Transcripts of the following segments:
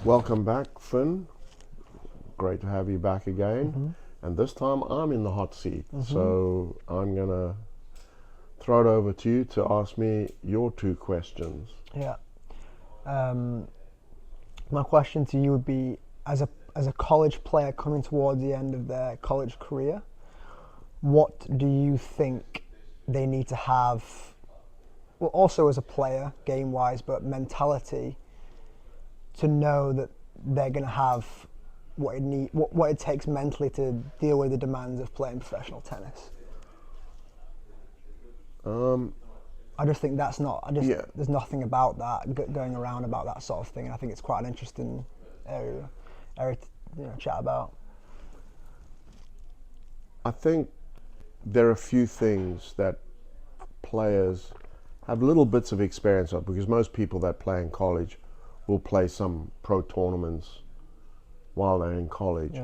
Welcome back, Finn. Great to have you back again. And this time I'm in the hot seat. So I'm going to throw it over to you to ask me your two questions. Yeah. My question to you would be, as a college player coming towards the end of their college career, what do you think they need to have, well, also as a player, game-wise, but mentality, to know that they're going to have what it takes mentally to deal with the demands of playing professional tennis? I just think there's nothing about that going around about that sort of thing, and I think it's quite an interesting area to chat about. I think there are a few things that players have little bits of experience of, because most people that play in college will play some pro tournaments while they're in college.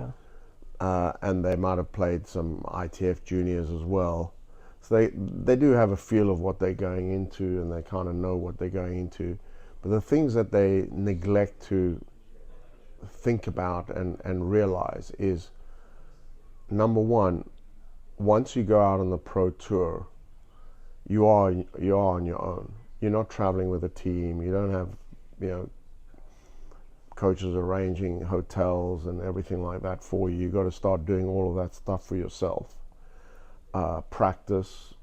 And they might have played some ITF juniors as well. So they do have a feel of what they're going into, and they kind of know what they're going into. But the things that they neglect to think about and realize is, number one, once you go out on the pro tour, you are on your own. You're not traveling with a team. You don't have, coaches arranging hotels and everything like that for you. You've got to start doing all of that stuff for yourself. Practice,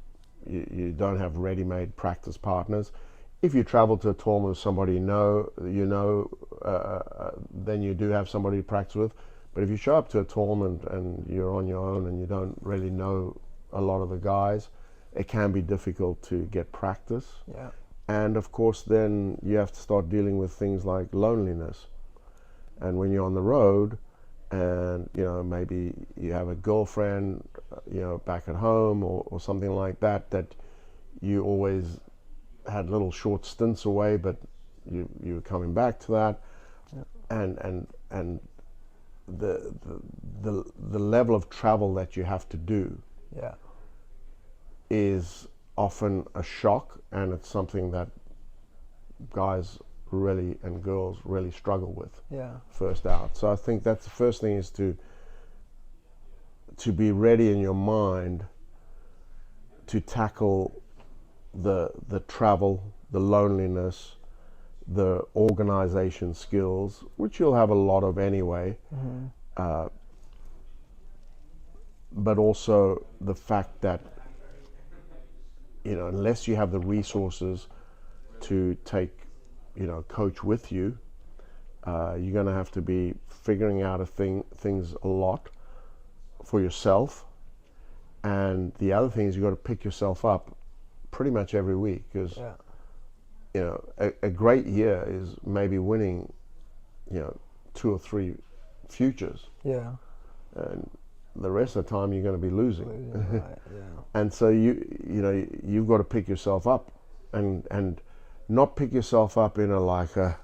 you don't have ready-made practice partners. If you travel to a tournament with somebody then you do have somebody to practice with. But if you show up to a tournament and you're on your own and you don't really know a lot of the guys, it can be difficult to get practice. And of course then you have to start dealing with things like loneliness. And when you're on the road, and maybe you have a girlfriend back at home or something like that you always had little short stints away, but you were coming back to that. And the level of travel that you have to do is often a shock, and it's something that guys really and girls really struggle with first out. So I think that's the first thing, is to be ready in your mind to tackle the travel, the loneliness, the organization skills, which you'll have a lot of anyway, but also the fact that unless you have the resources to take coach with you, you're going to have to be figuring out things a lot for yourself. And the other thing is, you've got to pick yourself up pretty much every week, because a great year is maybe winning 2 or 3 futures, and the rest of the time you're going to be losing. And so you've got to pick yourself up, and not pick yourself up in oh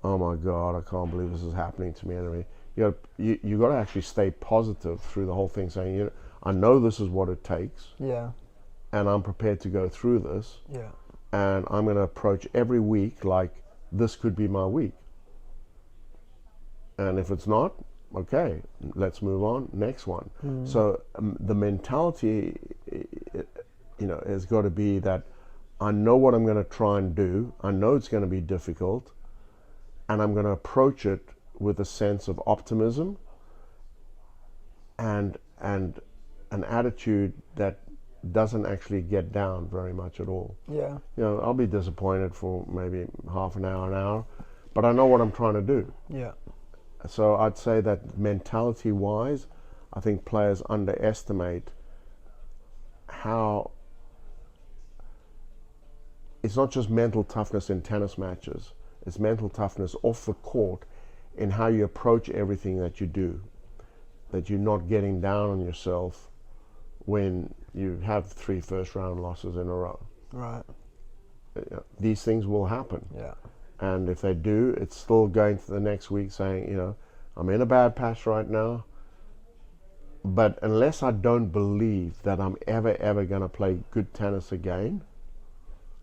my God, I can't believe this is happening to me. Anyway, you got to actually stay positive through the whole thing, saying, I know this is what it takes, and I'm prepared to go through this, and I'm going to approach every week like this could be my week. And if it's not, okay, let's move on, next one. So the mentality, has got to be that I know what I'm going to try and do. I know it's going to be difficult, and I'm going to approach it with a sense of optimism and an attitude that doesn't actually get down very much at all. I'll be disappointed for maybe half an hour, but I know what I'm trying to do. So I'd say that mentality-wise, I think players underestimate how it's not just mental toughness in tennis matches, it's mental toughness off the court in how you approach everything that you do, that you're not getting down on yourself when you have 3 first-round losses in a row. These things will happen. And if they do, it's still going to the next week saying, I'm in a bad patch right now, but unless I don't believe that I'm ever going to play good tennis again,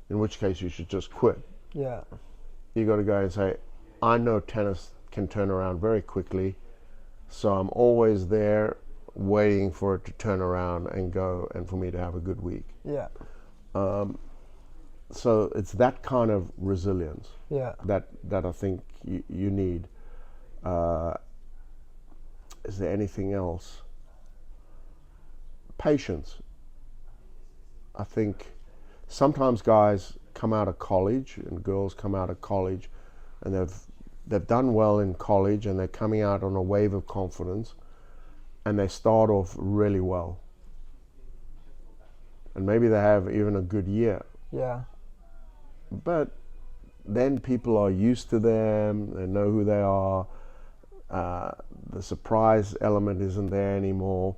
in which case you should just quit. You got to go and say, I know tennis can turn around very quickly. So I'm always there waiting for it to turn around and go, and for me to have a good week. Yeah. So it's that kind of resilience Yeah. that I think you need. Is there anything else? Patience. I think sometimes guys come out of college and girls come out of college and they've done well in college and they're coming out on a wave of confidence and they start off really well. And maybe they have even a good year. Yeah. But then people are used to them, they know who they are, the surprise element isn't there anymore,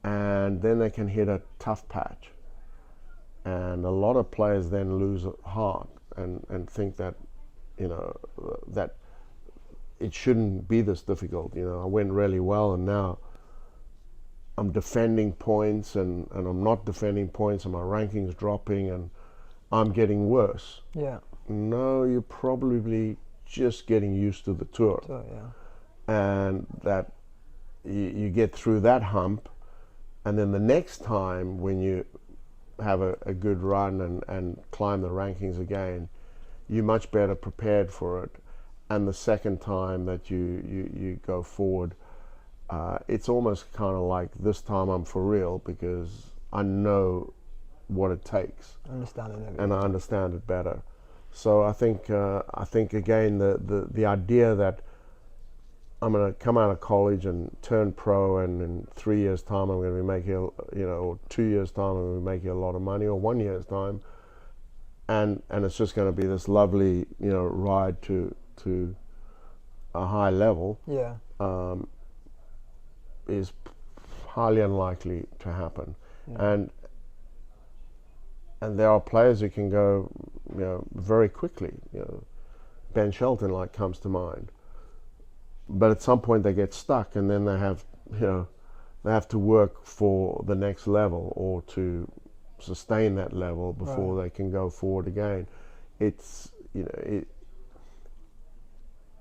and then they can hit a tough patch. And a lot of players then lose heart and think that, that it shouldn't be this difficult. I went really well and now I'm defending points and I'm not defending points and my ranking's dropping and I'm getting worse. Yeah. No, you're probably just getting used to the tour. So, yeah. And that you get through that hump, and then the next time when you have a good run and climb the rankings again, you're much better prepared for it. And the second time that you go forward, it's almost kind of like this time I'm for real because I know what it takes. Understanding everything. And I understand it better. So I think again the idea that I'm going to come out of college and turn pro, and in 3 years' time I'm going to be making, or 2 years' time I'm going to be making a lot of money, or 1 year's time, and it's just going to be this lovely, ride to a high level. Yeah. Is highly unlikely to happen. Yeah. And there are players who can go, very quickly. Ben Shelton comes to mind. But at some point they get stuck, and then they have to work for the next level or to sustain that level before Right. they can go forward again. It's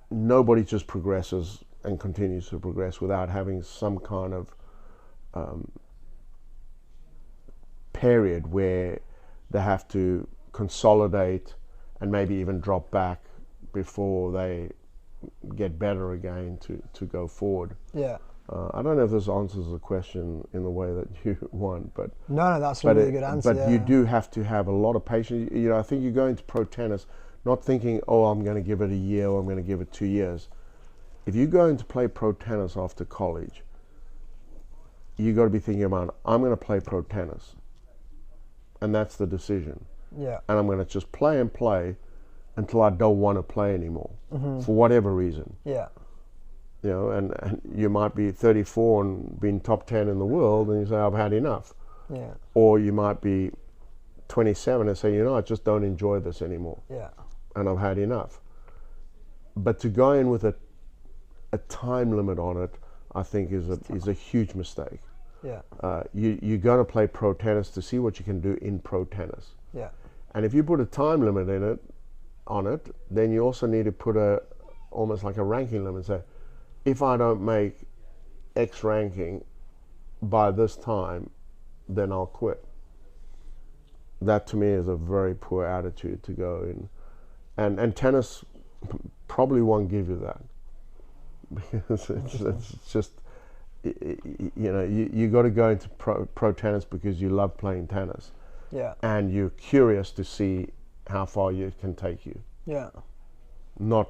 nobody just progresses and continues to progress without having some kind of period where they have to consolidate and maybe even drop back before they get better again to go forward. Yeah. I don't know if this answers the question in the way that you want, but No, that's a really good answer. But you do have to have a lot of patience. I think you go into pro tennis not thinking, oh, I'm going to give it a year or I'm going to give it 2 years. If you go into play pro tennis after college, you got to be thinking about, I'm going to play pro tennis, and that's the decision. Yeah. And I'm going to just play and play until I don't want to play anymore, for whatever reason. Yeah. And you might be 34 and been top 10 in the world, and you say, I've had enough. Yeah. Or you might be 27 and say, I just don't enjoy this anymore. Yeah. And I've had enough. But to go in with a time limit on it, I think is a huge mistake. Yeah. You're going to play pro tennis to see what you can do in pro tennis. Yeah. And if you put a time limit on it, then you also need to put almost like a ranking limit. Say, if I don't make X ranking by this time, then I'll quit. That to me is a very poor attitude to go in. And tennis probably won't give you that. Because it's just, you got to go into pro tennis because you love playing tennis. Yeah. And you're curious to see how far you can take you. Yeah. Not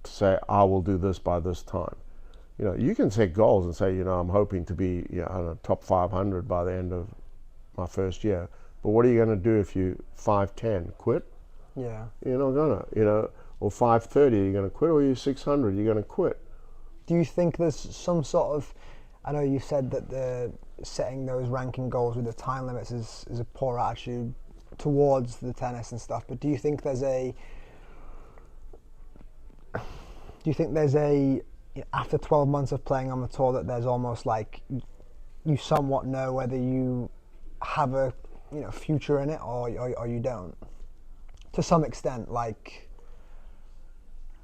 to say, I will do this by this time. You can set goals and say, I'm hoping to be, I don't know, top 500 by the end of my first year. But what are you going to do if you 510? Quit? Yeah. You're not gonna, or 530, you're going to quit, or you're 600, you're going to quit. Do you think there's some sort of, I know you said that the setting those ranking goals with the time limits is a poor attitude towards the tennis and stuff, but do you think there's a after 12 months of playing on the tour that there's almost like you somewhat know whether you have a future in it or you don't, to some extent, or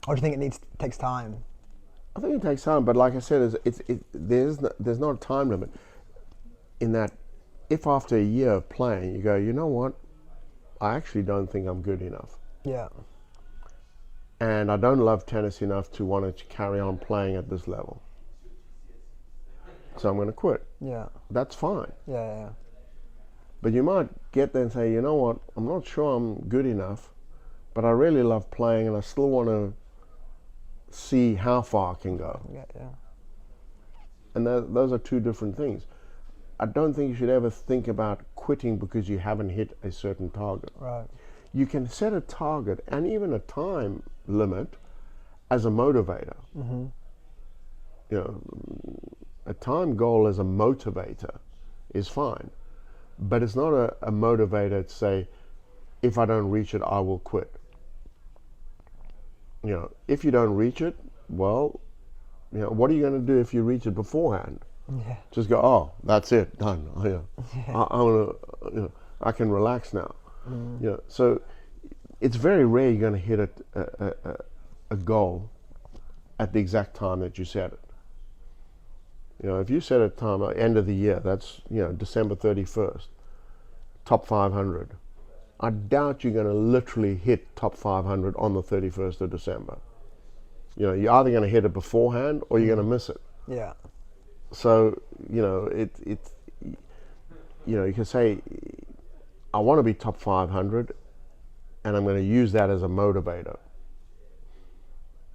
do you think it takes time? I think it takes time, but like I said, there's not a time limit in that. If after a year of playing, you go, you know what, I actually don't think I'm good enough, Yeah. and I don't love tennis enough to want to carry on playing at this level, so I'm going to quit. Yeah. That's fine. Yeah. Yeah. But you might get there and say, you know what, I'm not sure I'm good enough, but I really love playing and I still want to see how far I can go. Yeah. Yeah. And those are two different things. I don't think you should ever think about quitting because you haven't hit a certain target. Right. You can set a target and even a time limit as a motivator. Mm-hmm. You know, a time goal as a motivator is fine, but it's not a motivator to say, if I don't reach it, I will quit. You know, if you don't reach it, well, you know, what are you going to do if you reach it beforehand? Yeah. Just go, oh, that's it, done. You know, Yeah. I'm gonna, you know, I can relax now. You know, so it's very rare you're going to hit a goal at the exact time that you set it. You know, if you set a time at the end of the year, that's, you know, December 31st, top 500. I doubt you're going to literally hit top 500 on the 31st of December. You know, you're either going to hit it beforehand or you're going to miss it. Yeah. So, you know, you know, you can say, I want to be top 500 and I'm going to use that as a motivator.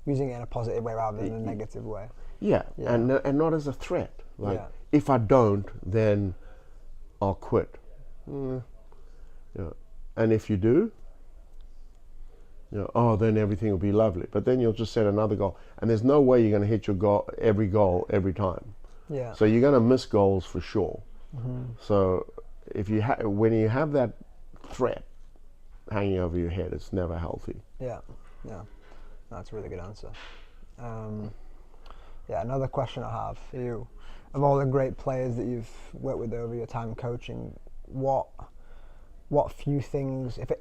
Using it in a positive way rather than a negative way. Yeah, Yeah. and not as a threat. Like, Yeah. if I don't, then I'll quit. You know, and if you do, you know, oh, then everything will be lovely. But then you'll just set another goal, and there's no way you're going to hit your goal every time. Yeah. So you're going to miss goals for sure. Mm-hmm. So if you when you have that threat hanging over your head, it's never healthy. Yeah. Yeah. That's a really good answer. Yeah, another question I have for you: of all the great players that you've worked with over your time coaching, what few things, if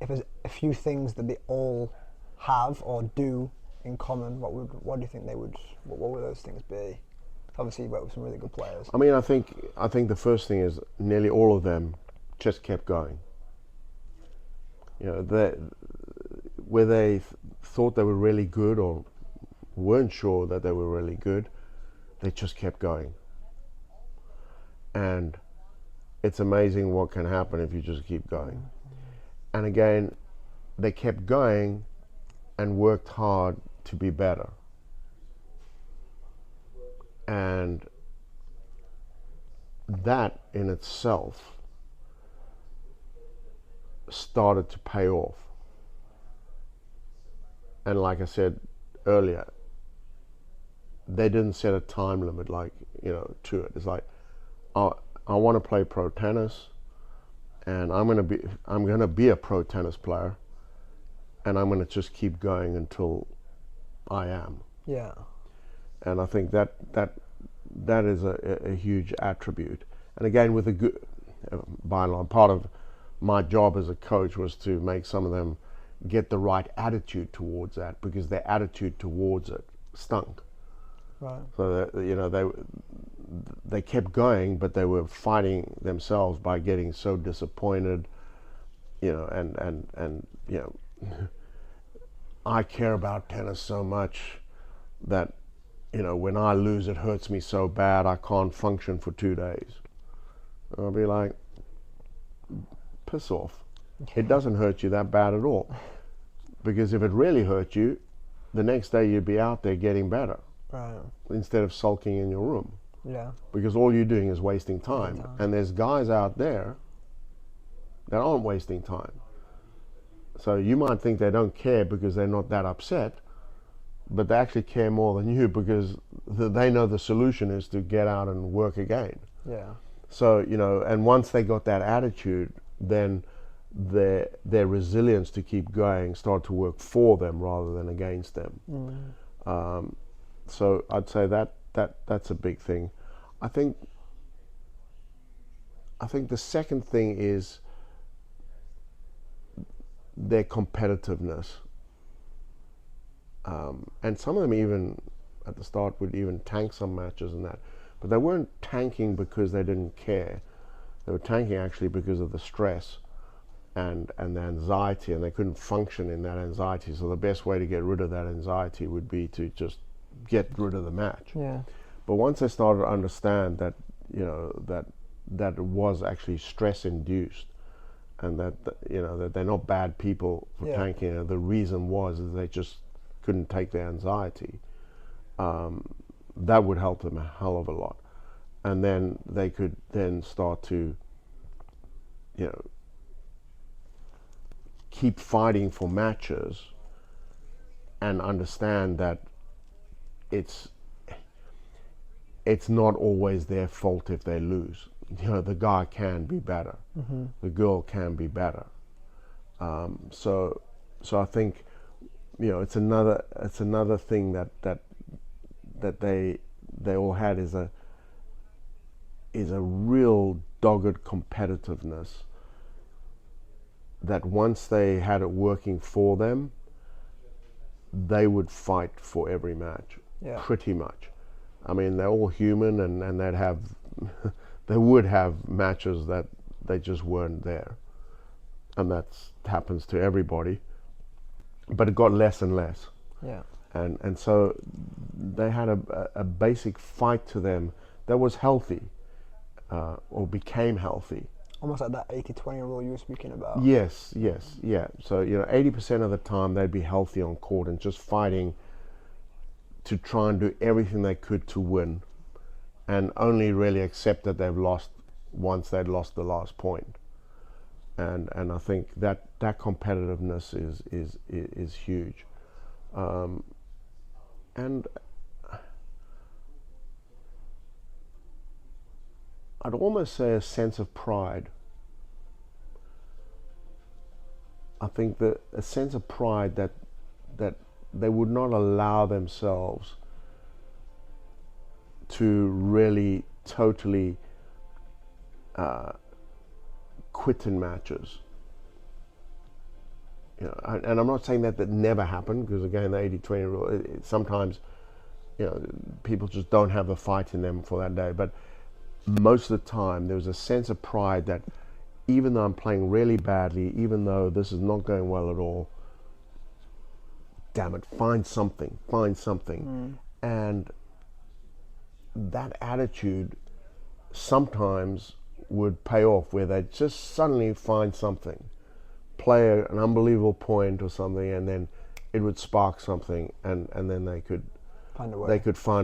there's a few things that they all have or do in common, what do you think they would? What would those things be? Obviously, you worked with some really good players. I mean, I think the first thing is nearly all of them just kept going. You know, where they thought they were really good or weren't sure that they were really good, they just kept going. And it's amazing what can happen if you just keep going. And again, they kept going and worked hard to be better. And that in itself started to pay off. And like I said earlier, they didn't set a time limit, like, you know, to it. It's like, I want to play pro tennis, and I'm gonna be a pro tennis player, and I'm gonna just keep going until I am. Yeah. And I think that is a huge attribute. And again, with a good, by and large, part of my job as a coach was to make some of them get the right attitude towards that, because their attitude towards it stunk. Right. So that, you know, they kept going, but they were fighting themselves by getting so disappointed. You know, and you know, I care about tennis so much that, you know, when I lose, it hurts me so bad I can't function for 2 days. I'll be like, piss off. It doesn't hurt you that bad at all. Because if it really hurt you, the next day you'd be out there getting better. Right. Instead of sulking in your room. Yeah. Because all you're doing is wasting time. And there's guys out there that aren't wasting time. So you might think they don't care because they're not that upset, but they actually care more than you, because they know the solution is to get out and work again. Yeah. So, you know, and once they got that attitude, then their resilience to keep going started to work for them rather than against them. So I'd say that's a big thing. I think the second thing is their competitiveness. And some of them even at the start would even tank some matches and that, but they weren't tanking because they didn't care. They were tanking actually because of the stress and the anxiety, and they couldn't function in that anxiety. So the best way to get rid of that anxiety would be to just get rid of the match. Yeah. But once they started to understand that, that it was actually stress induced, and that that they're not bad people for tanking. The reason was is they just couldn't take their anxiety. That would help them a hell of a lot, and then they could then start to keep fighting for matches and understand that it's not always their fault if they lose. The guy can be better, the girl can be better. So I think it's another thing that they all had is a real dogged competitiveness, that once they had it working for them, they would fight for every match, pretty much. I mean, they're all human, and they'd have they would have matches that they just weren't there, and that happens to everybody. But it got less and less. Yeah. And so they had a basic fight to them that was healthy, or became healthy. Almost like that 80-20 rule you were speaking about. Yes, yeah. So 80% of the time they'd be healthy on court and just fighting to try and do everything they could to win, and only really accept that they've lost once they'd lost the last point. And I think that competitiveness is huge, and I'd almost say a sense of pride. I think that a sense of pride that they would not allow themselves to really totally quit in matches. And I'm not saying that never happened, because again, the 80-20 rule, sometimes people just don't have the fight in them for that day. But most of the time there was a sense of pride that even though I'm playing really badly, even though this is not going well at all, damn it, find something. And that attitude sometimes would pay off, where they just suddenly find something, play an unbelievable point or something, and then it would spark something, and then they could find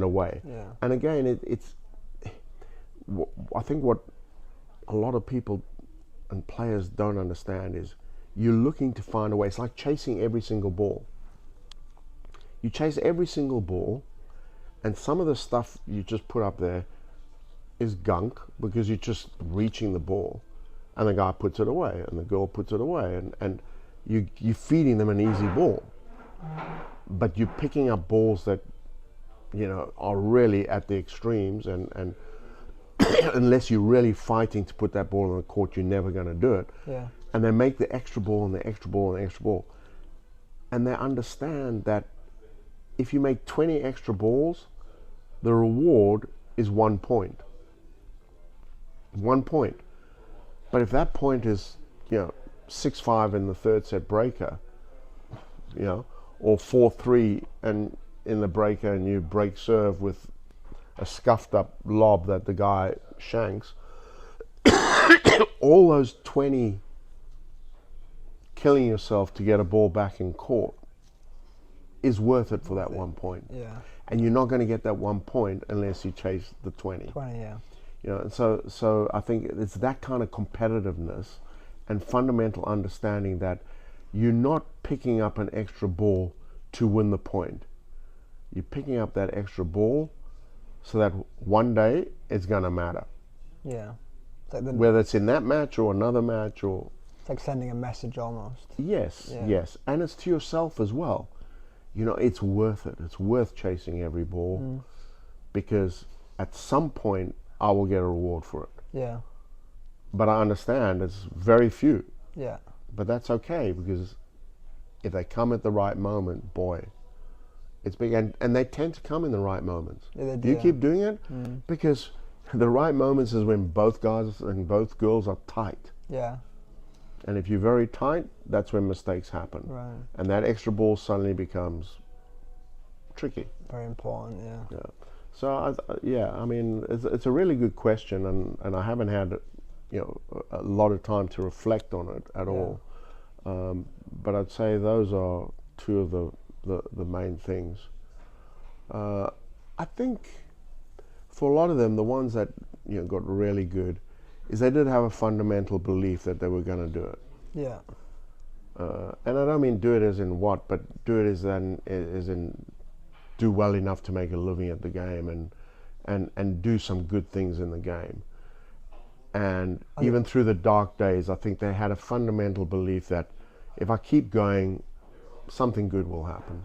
a way. Yeah. And again, I think what a lot of people and players don't understand is you're looking to find a way. It's like chasing every single ball. You chase every single ball, and some of the stuff you just put up there is gunk, because you're just reaching the ball, and the guy puts it away and the girl puts it away, and you're feeding them an easy ball, but you're picking up balls that are really at the extremes, and unless you're really fighting to put that ball on the court, you're never going to do it. Yeah. And they make the extra ball and the extra ball and the extra ball, and they understand that if you make 20 extra balls, the reward is 1 point. 1 point. But if that point is 6-5 in the third set breaker, or 4-3 and in the breaker, and you break serve with a scuffed up lob that the guy shanks, all those 20 killing yourself to get a ball back in court is worth it for that 1 point. Yeah. And you're not going to get that 1 point unless you chase the 20. 20, yeah. And so I think it's that kind of competitiveness and fundamental understanding that you're not picking up an extra ball to win the point. You're picking up that extra ball so that one day it's going to matter. Yeah. Whether it's in that match or another match, or... It's like sending a message almost. Yes. And it's to yourself as well. It's worth it. It's worth chasing every ball, because at some point I will get a reward for it. Yeah. But I understand it's very few. Yeah. But that's okay, because if they come at the right moment, boy, It's big, and they tend to come in the right moments. Yeah, they If do, you yeah. keep doing it, because the right moments is when both guys and both girls are tight. Yeah. And if you're very tight, that's when mistakes happen. Right. And that extra ball suddenly becomes tricky. Very important. Yeah. Yeah. So I mean, it's a really good question, and I haven't had, a lot of time to reflect on it at all. But I'd say those are two of the main things. I think for a lot of them, the ones that got really good, is they did have a fundamental belief that they were going to do it. Yeah. And I don't mean do it as in what, but do it as in do well enough to make a living at the game, and do some good things in the game. And even through the dark days, I think they had a fundamental belief that if I keep going, something good will happen.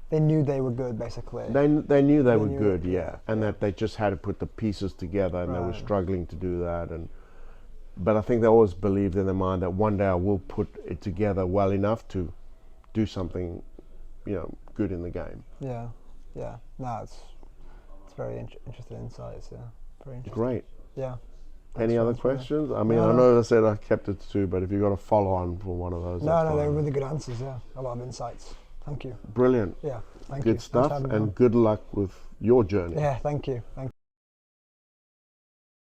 They knew they were good, basically. They knew they were knew good, it, yeah, and that they just had to put the pieces together, and they were Right. struggling to do that. But I think they always believed in their mind that one day I will put it together well enough to do something, good in the game. Yeah. Yeah. No, it's very interesting insights. Yeah. Very interesting. Great. Yeah. Any other Thanks for questions? I mean, No, I no. know I said I kept it to 2, but if you've got a follow-on for one of those, No, that's no, they were fine. really good answers. Yeah. A lot of insights. Thank you. Brilliant. Yeah. Thank you. Good Thanks for stuff, having me on. and good luck with your journey. Yeah. Thank you. Thank you.